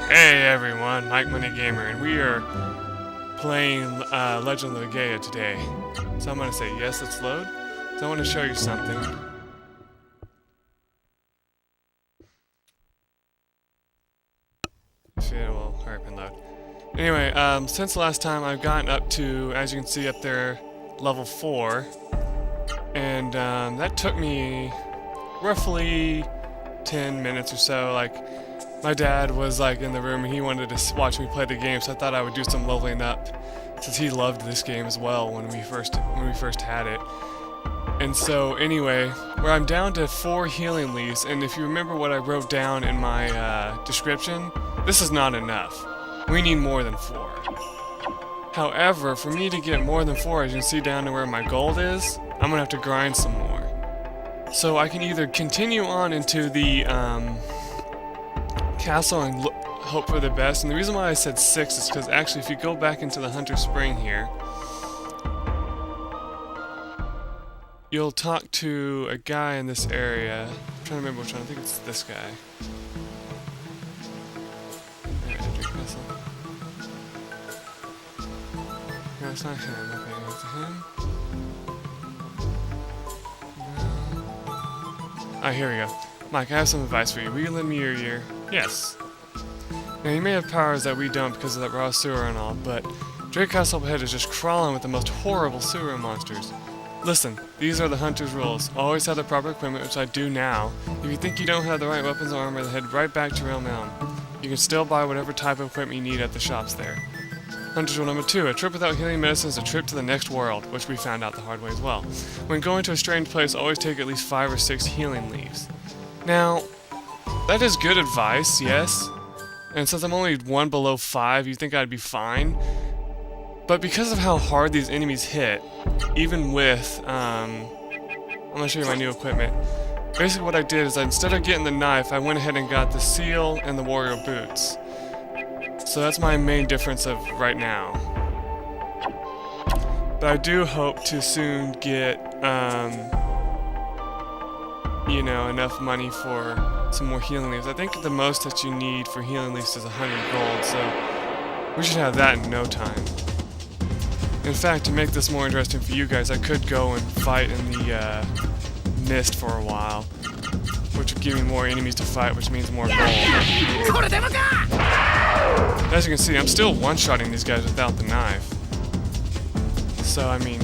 Hey everyone, MikeMoneyGMR, and we are playing Legend of Legaia today. So I'm going to say yes, let's load. So I want to show you something. See, it will hurry up and load. Anyway, since the last time I've gotten up to, as you can see up there, level 4. And that took me roughly 10 minutes or so. Like, my dad was like in the room and he wanted to watch me play the game, so I thought I would do some leveling up since he loved this game as well when we first had it. And so anyway, where I'm down to 4 healing leaves, and if you remember what I wrote down in my description, this is not enough. We need more than 4. However, for me to get more than 4, as you can see down to where my gold is, I'm gonna have to grind some more. So I can either continue on into the castle and hope for the best. And the reason why I said 6 is because actually if you go back into the Hunter Spring here, you'll talk to a guy in this area. I'm trying to remember which one. I think it's this guy. No, it's not him. Okay, it's him. Ah, here we go. Mike, I have some advice for you. Will you lend me your ear? Yes. Now, you may have powers that we don't because of that raw sewer and all, but Drake Castle up ahead is just crawling with the most horrible sewer monsters. Listen, these are the Hunter's rules. Always have the proper equipment, which I do now. If you think you don't have the right weapons or armor, then head right back to Realm Elm. You can still buy whatever type of equipment you need at the shops there. Hunter's rule number 2, a trip without healing medicine is a trip to the next world, which we found out the hard way as well. When going to a strange place, always take at least 5 or 6 healing leaves. Now, that is good advice, yes. And since I'm only 1 below 5, you think I'd be fine. But because of how hard these enemies hit, even with, I'm going to show you my new equipment. Basically what I did is instead of getting the knife, I went ahead and got the seal and the warrior boots. So that's my main difference of right now. But I do hope to soon get, you know, enough money for some more healing leaves. I think the most that you need for healing leaves is 100 gold, so we should have that in no time. In fact, to make this more interesting for you guys, I could go and fight in the mist for a while, which would give me more enemies to fight, which means more gold. As you can see, I'm still one-shotting these guys without the knife. So, I mean,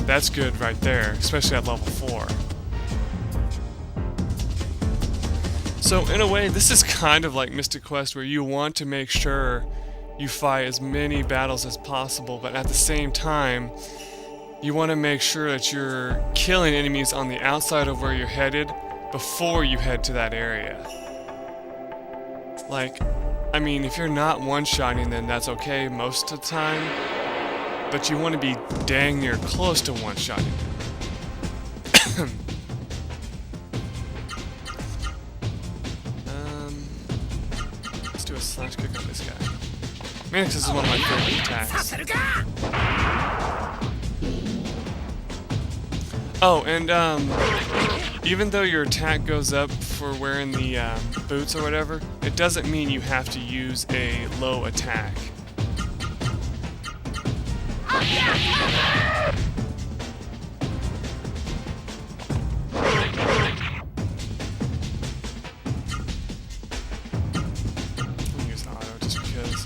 that's good right there, especially at level 4. So, in a way, this is kind of like Mystic Quest, where you want to make sure you fight as many battles as possible, but at the same time, you want to make sure that you're killing enemies on the outside of where you're headed before you head to that area. Like, I mean, if you're not one-shotting, then that's okay most of the time, but you want to be dang near close to one-shotting. Let's do a slash kick on this guy. Manix is one of my favorite attacks. Oh, and even though your attack goes up for wearing the boots or whatever, it doesn't mean you have to use a low attack. I'll use auto just because.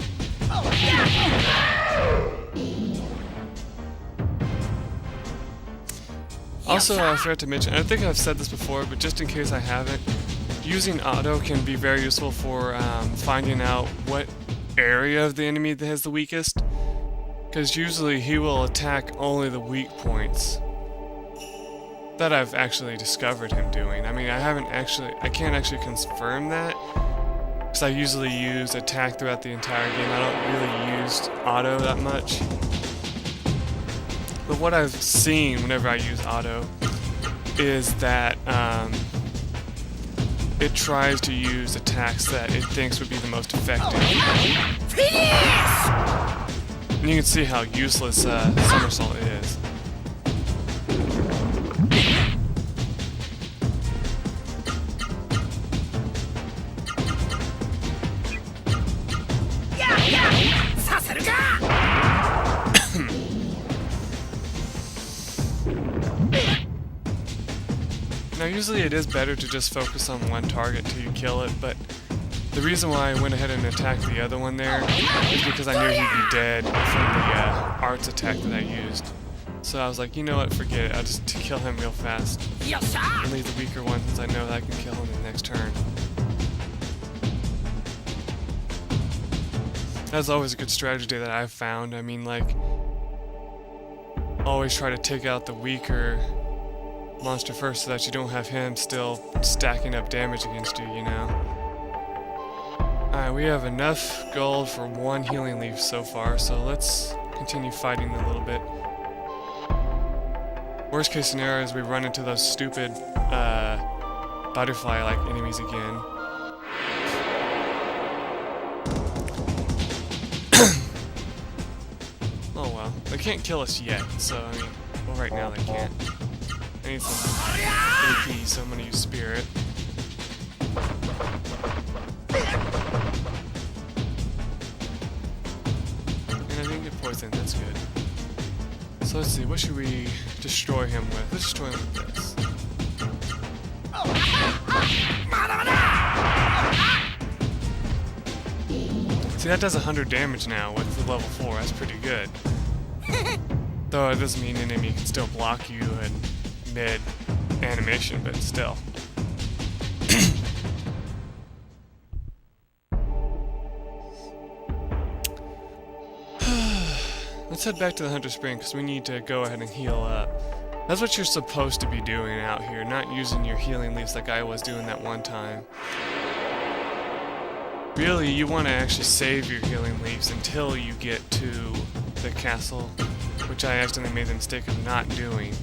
Also, I forgot to mention, I think I've said this before, but just in case I haven't, using auto can be very useful for finding out what area of the enemy that has the weakest, because usually he will attack only the weak points. That I've actually discovered him doing. I mean, I can't actually confirm that, because I usually use attack throughout the entire game. I don't really use auto that much. But what I've seen whenever I use auto is that it tries to use attacks that it thinks would be the most effective. And you can see how useless Somersault is. Now usually it is better to just focus on one target till you kill it, but the reason why I went ahead and attacked the other one there is because I knew he'd be dead from the arts attack that I used. So I was like, you know what, forget it, I'll just kill him real fast. And leave the weaker one since I know that I can kill him in the next turn. That's always a good strategy that I've found. I mean, like, always try to take out the weaker monster first so that you don't have him still stacking up damage against you, you know? Alright, we have enough gold for one healing leaf so far, so let's continue fighting a little bit. Worst case scenario is we run into those stupid butterfly-like enemies again. Oh well, they can't kill us yet, so I mean, well right now they can't. I need some AP, so I'm gonna use Spirit. And I didn't get poisoned, that's good. So let's see, what should we destroy him with? Let's destroy him with this. See, that does 100 damage now with the level 4, that's pretty good. Though it doesn't mean an enemy can still block you in mid-animation, but still. Let's head back to the Hunter Spring, because we need to go ahead and heal up. That's what you're supposed to be doing out here, not using your healing leaves like I was doing that one time. Really, you want to actually save your healing leaves until you get to the castle, which I accidentally made the mistake of not doing.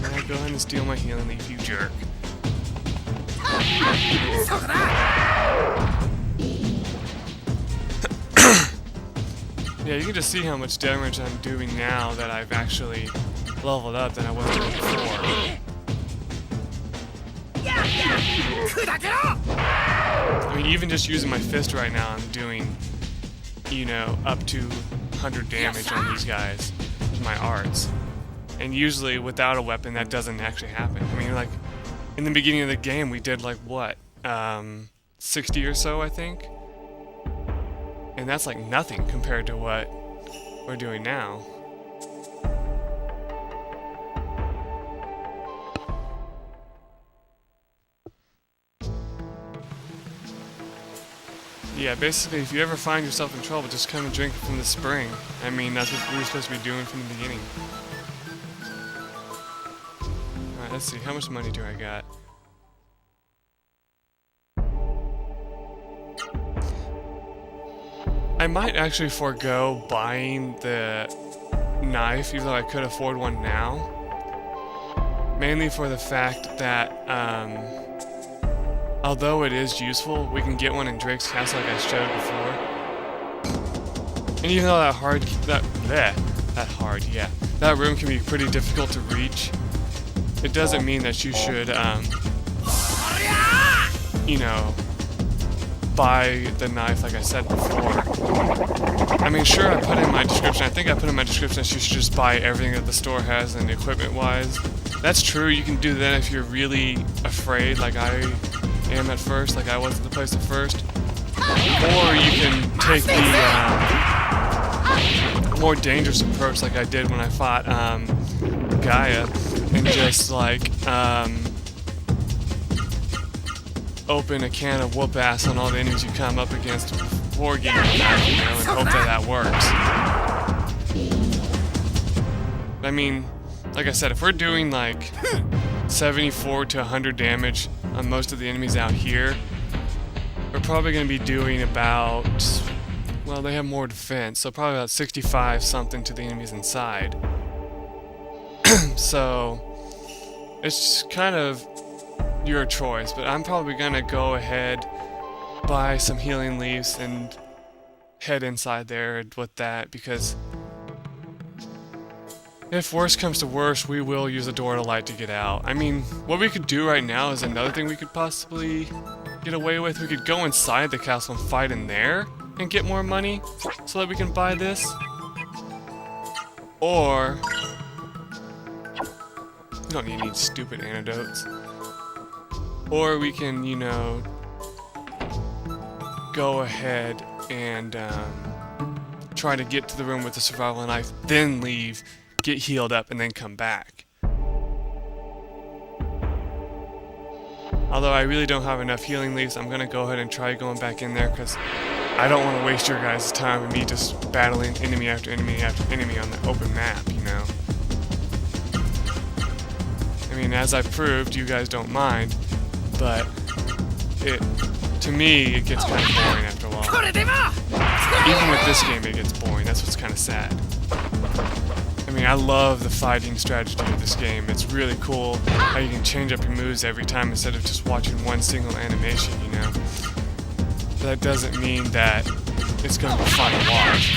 Now go ahead and steal my healing leaf, you jerk. Yeah, you can just see how much damage I'm doing now that I've actually leveled up than I was doing before. I mean, even just using my fist right now, I'm doing, you know, up to 100 damage on these guys with my arts. And usually without a weapon, that doesn't actually happen. I mean, like, in the beginning of the game, we did like, what, 60 or so, I think? And that's like nothing compared to what we're doing now. Yeah, basically, if you ever find yourself in trouble, just come and drink from the spring. I mean, that's what we were supposed to be doing from the beginning. Alright, let's see, how much money do I got? I might actually forego buying the knife, even though I could afford one now. Mainly for the fact that, although it is useful, we can get one in Drake's Castle like I showed before. And even though that room can be pretty difficult to reach, it doesn't mean that you should, you know, buy the knife like I said before. I mean, sure, I put in my description, I think I put in my description that you should just buy everything that the store has and equipment-wise. That's true, you can do that if you're really afraid, like I am at first, like I was at the place at first. Or you can take the more dangerous approach like I did when I fought Legaia, and just like open a can of whoop ass on all the enemies you come up against before getting attacked, you know, and hope that that works. I mean, like I said, if we're doing like 74 to 100 damage on most of the enemies out here, we're probably going to be doing about, well, they have more defense, so probably about 65 something to the enemies inside. So it's kind of your choice, but I'm probably going to go ahead, buy some healing leaves and head inside there with that, because if worst comes to worst, we will use a door to light to get out. I mean, what we could do right now is another thing we could possibly get away with. We could go inside the castle and fight in there and get more money so that we can buy this. Or we don't need any stupid antidotes. Or we can, you know, go ahead and try to get to the room with the survival knife, then leave, get healed up, and then come back. Although I really don't have enough healing leaves, I'm gonna go ahead and try going back in there because I don't want to waste your guys' time and me just battling enemy after enemy after enemy on the open map, you know. I mean, as I've proved, you guys don't mind, but to me, it gets kind of boring after a while. Even with this game, it gets boring. That's what's kind of sad. I mean, I love the fighting strategy of this game. It's really cool how you can change up your moves every time instead of just watching one single animation, you know. But that doesn't mean that it's going to be fun to watch.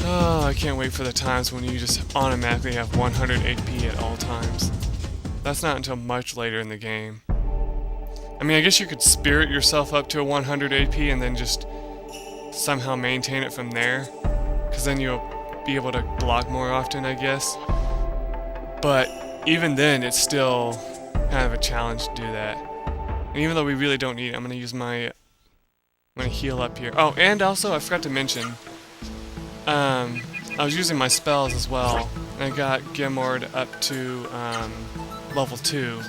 Oh, I can't wait for the times when you just automatically have 100 HP at all times. That's not until much later in the game. I mean, I guess you could spirit yourself up to a 100 AP and then just somehow maintain it from there, because then you'll be able to block more often, I guess. But even then, it's still kind of a challenge to do that. And even though we really don't need it, I'm going to heal up here. Oh, and also, I forgot to mention, I was using my spells as well, and I got Gemord up to level 2.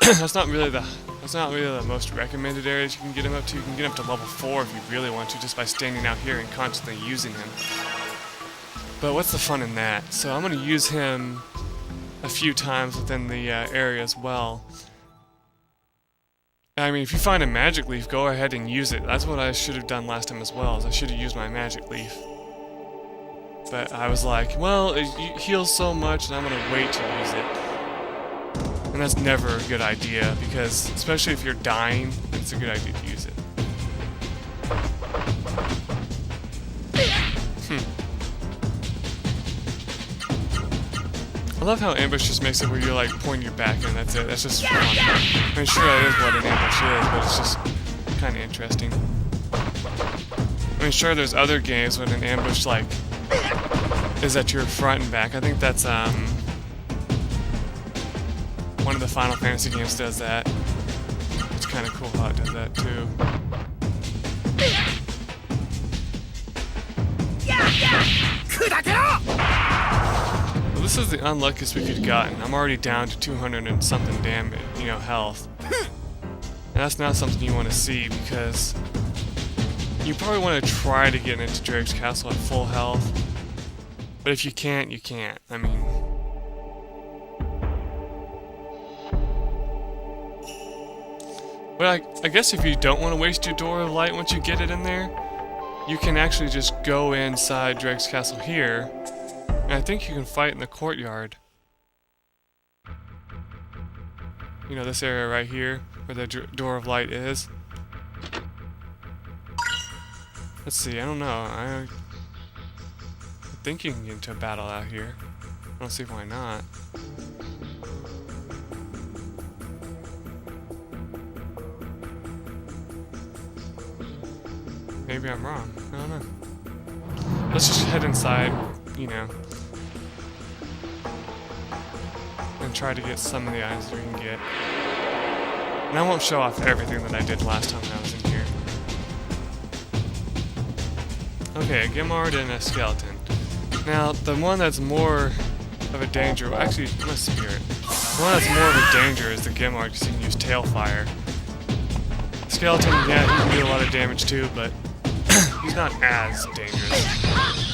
That's not really the most recommended areas you can get him up to. You can get him up to level 4 if you really want to, just by standing out here and constantly using him. But what's the fun in that? So I'm going to use him a few times within the area as well. I mean, if you find a magic leaf, go ahead and use it. That's what I should have done last time as well, is I should have used my magic leaf. But I was like, well, it heals so much and I'm going to wait to use it. And that's never a good idea, because especially if you're dying, it's a good idea to use it. I love how ambush just makes it where you're like pointing your back and that's it. That's just fun. I mean, sure, that is what an ambush is, but it's just kind of interesting. I mean, sure, there's other games when an ambush like is at your front and back. I think that's one of the Final Fantasy games does that. It's kind of cool how it does that too. Well, this is the unluckiest we could have gotten. I'm already down to 200 and something damage, you know, health. And that's not something you want to see, because you probably want to try to get into Drake's Castle at full health. But if you can't, you can't. I mean, but I guess if you don't want to waste your Door of Light once you get it in there, you can actually just go inside Drake's Castle here, and I think you can fight in the courtyard. You know, this area right here, where the Door of Light is. Let's see, I don't know. I think you can get into a battle out here. I don't see why not. Maybe I'm wrong. I don't know. Let's just head inside, you know, and try to get some of the items we can get. And I won't show off everything that I did last time I was in here. Okay, a Gemord and a skeleton. Now, the one that's more of a danger, well, actually, I'm a spirit. The one that's more of a danger is the Gemord, because you can use Tailfire. Skeleton, yeah, he can do a lot of damage too, but he's not as dangerous.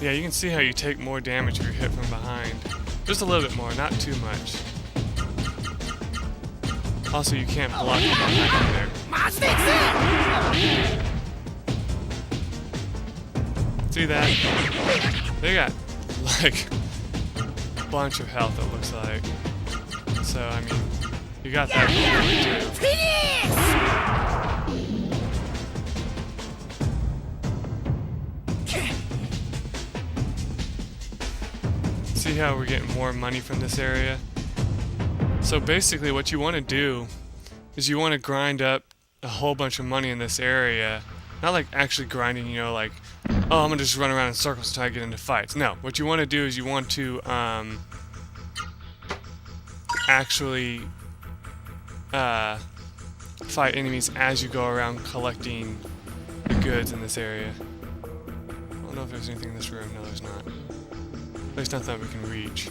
Yeah, you can see how you take more damage if you're hit from behind. Just a little bit more, not too much. Also, you can't block from behind there. See that? They got, like, a bunch of health, it looks like. So, I mean, you got that too. See how we're getting more money from this area? So basically what you want to do is you want to grind up a whole bunch of money in this area. Not like actually grinding, you know, like, oh, I'm gonna just run around in circles until I get into fights. No, what you want to do is you want to actually fight enemies as you go around collecting the goods in this area. I don't know if there's anything in this room. No, there's not. There's nothing that we can reach.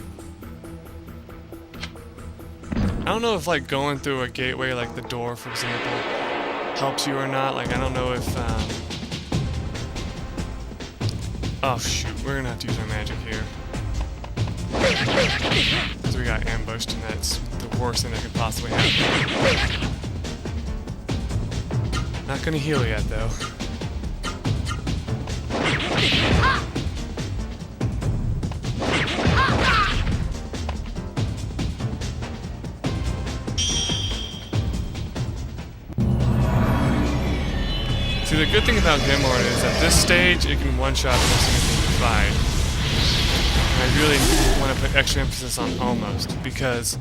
I don't know if, like, going through a gateway, like the door, for example, helps you or not. Like, I don't know if, oh, shoot. We're gonna have to use our magic here. Because we got ambushed, and that's the worst thing that could possibly happen. Not gonna heal yet, though. See, the good thing about Grimlord is at this stage, it can one-shot almost anything you fight. And I really want to put extra emphasis on almost, because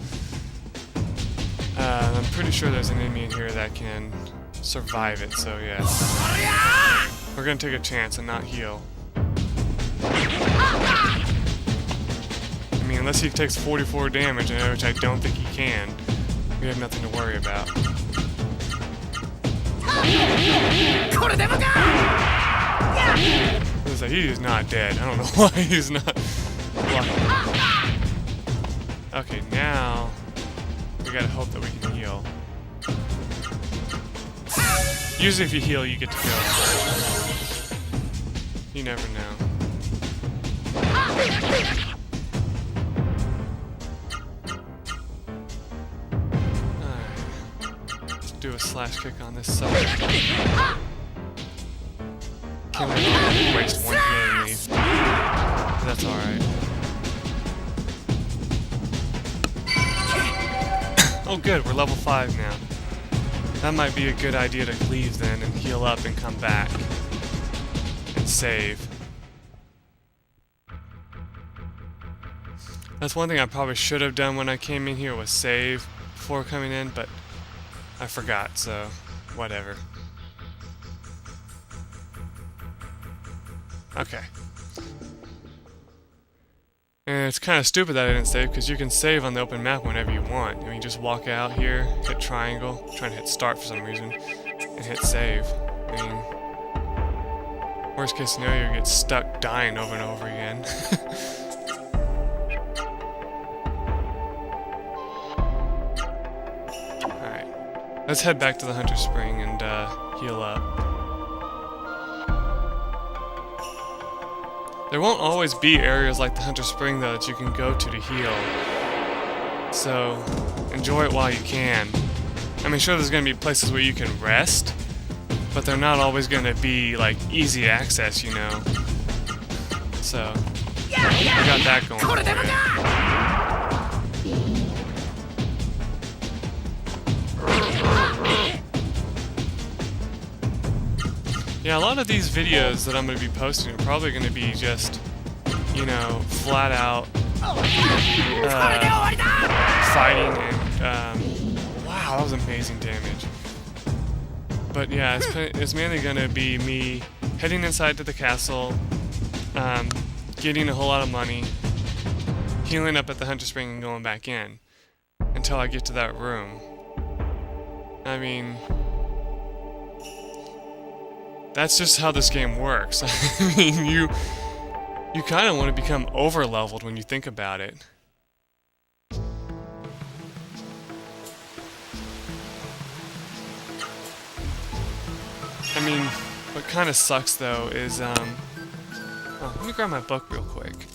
I'm pretty sure there's an enemy in here that can survive it, so yeah. We're gonna take a chance and not heal. I mean, unless he takes 44 damage, which I don't think he can, we have nothing to worry about. He is not dead. I don't know why he's not blocking. Okay, now we gotta hope that we can heal. Usually if you heal, you get to go. You never know. Do a slash kick on this side. Can't really waste one healing leaf. But that's alright. Oh good, we're level 5 now. That might be a good idea to leave then and heal up and come back. And save. That's one thing I probably should have done when I came in here was save before coming in, but I forgot, so whatever. Okay. And it's kind of stupid that I didn't save, because you can save on the open map whenever you want. I mean, just walk out here, hit triangle, trying to hit start for some reason, and hit save. I mean, worst case scenario, you get stuck dying over and over again. Let's head back to the Hunter Spring and heal up. There won't always be areas like the Hunter Spring, though, that you can go to heal. So, enjoy it while you can. I mean, sure, there's going to be places where you can rest, but they're not always going to be, like, easy access, you know. So, we got that going for you. Yeah, a lot of these videos that I'm going to be posting are probably going to be just, you know, flat out fighting and, wow, that was amazing damage. But yeah, it's mainly going to be me heading inside to the castle, getting a whole lot of money, healing up at the Hunter Spring and going back in until I get to that room. I mean, that's just how this game works. I mean, you kind of want to become over-leveled when you think about it. I mean, what kind of sucks though is, oh, let me grab my book real quick.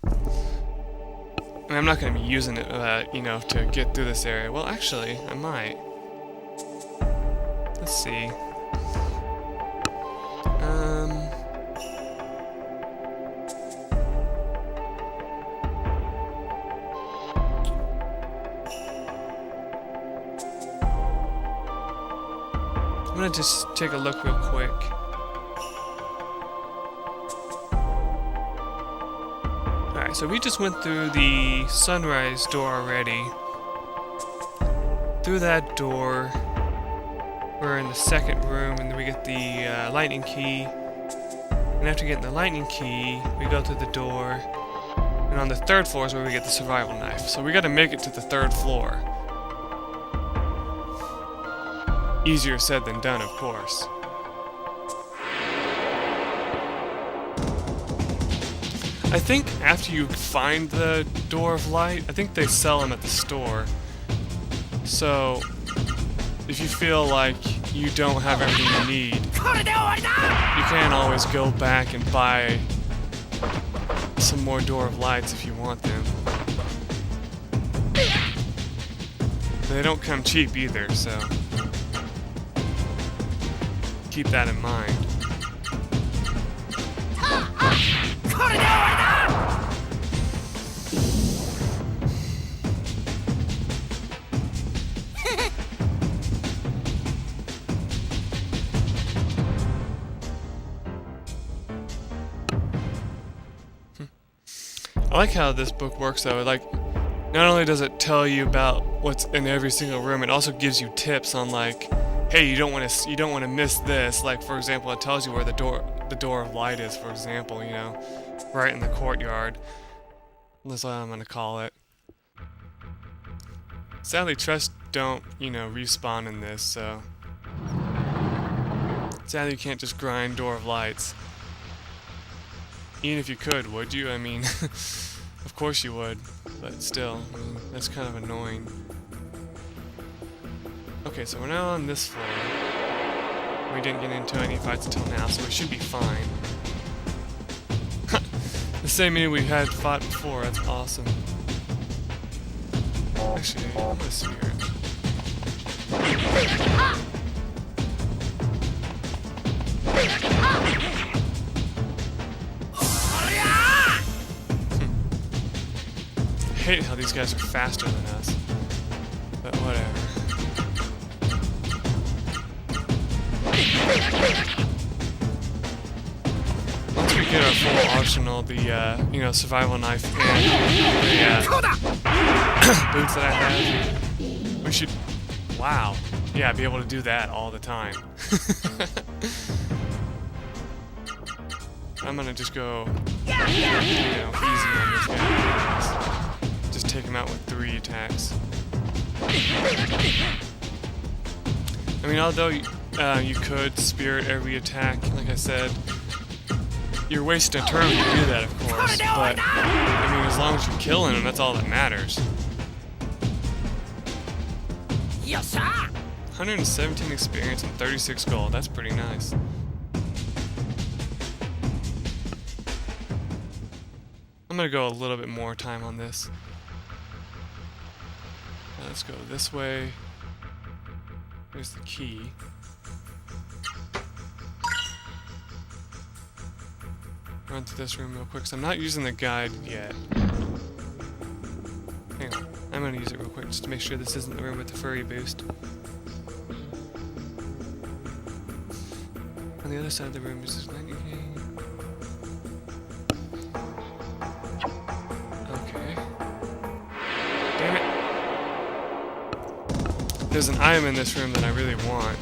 I mean, I'm not going to be using it, you know, to get through this area. Well, actually, I might. Let's see. gonna just take a look real quick. Alright, so we just went through the sunrise door already. Through that door, we're in the second room, and then we get the lightning key. And after getting the lightning key, we go through the door. And on the third floor is where we get the survival knife. So we gotta make it to the third floor. Easier said than done, of course. I think after you find the Door of Light, I think they sell them at the store. So, if you feel like you don't have everything you need, you can always go back and buy some more Door of Lights if you want them. They don't come cheap either, so keep that in mind. I like how this book works though. Like, not only does it tell you about what's in every single room, it also gives you tips on like, hey, you don't want to miss this. Like, for example, it tells you where the door of light is, for example, you know, right in the courtyard. That's what I'm gonna call it. Sadly, chests don't, you know, respawn in this, so sadly you can't just grind Door of Lights. Even if you could, would you? I mean, of course you would, but still, I mean, that's kind of annoying. Okay, so we're now on this floor. We didn't get into any fights until now, so we should be fine. The same enemy we had fought before, that's awesome. Actually, I'm gonna spirit. I hate how these guys are faster than us, but whatever. Once we get our full arsenal, the you know, survival knife and the boots that I have, we should, wow, yeah, be able to do that all the time. I'm gonna just go, you know, easy on this guy. Just take him out with 3 attacks. I mean, although you could spirit every attack, like I said, you're wasting a turn when you do that, of course. But I mean, as long as you're killing him, that's all that matters. 117 experience and 36 gold. That's pretty nice. I'm gonna go a little bit more time on this. Let's go this way. There's the key. Run through this room real quick, so I'm not using the guide yet. Hang on, I'm gonna use it real quick just to make sure this isn't the room with the furry boost. On the other side of the room is this lightning key. Okay. Damn it. There's an item in this room that I really want.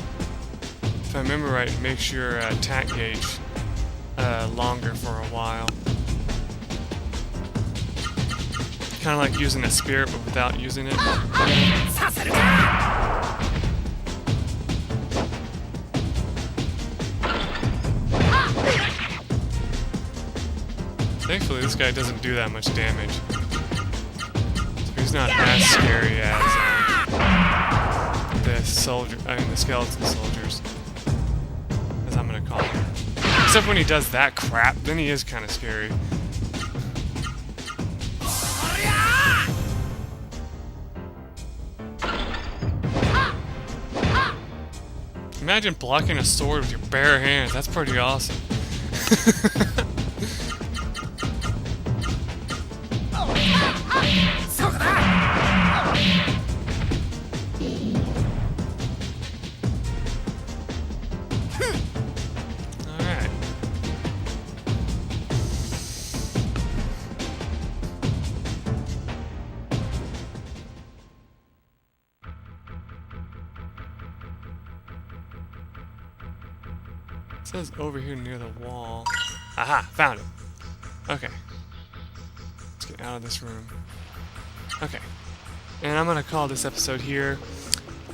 If I remember right, it makes your attack gauge longer for a while. Kind of like using a spirit, but without using it. Thankfully, this guy doesn't do that much damage. So he's not as scary as the skeleton soldiers, as I'm gonna call him. Except when he does that crap, then he is kind of scary. Imagine blocking a sword with your bare hands. That's pretty awesome. says over here near the wall. Aha! Found it. Okay. Let's get out of this room. Okay. And I'm gonna call this episode here.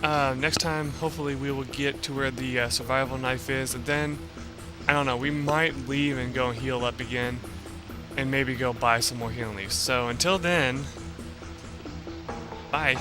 Next time, hopefully we will get to where the survival knife is, and then, I don't know, we might leave and go heal up again, and maybe go buy some more healing leaves. So until then, bye.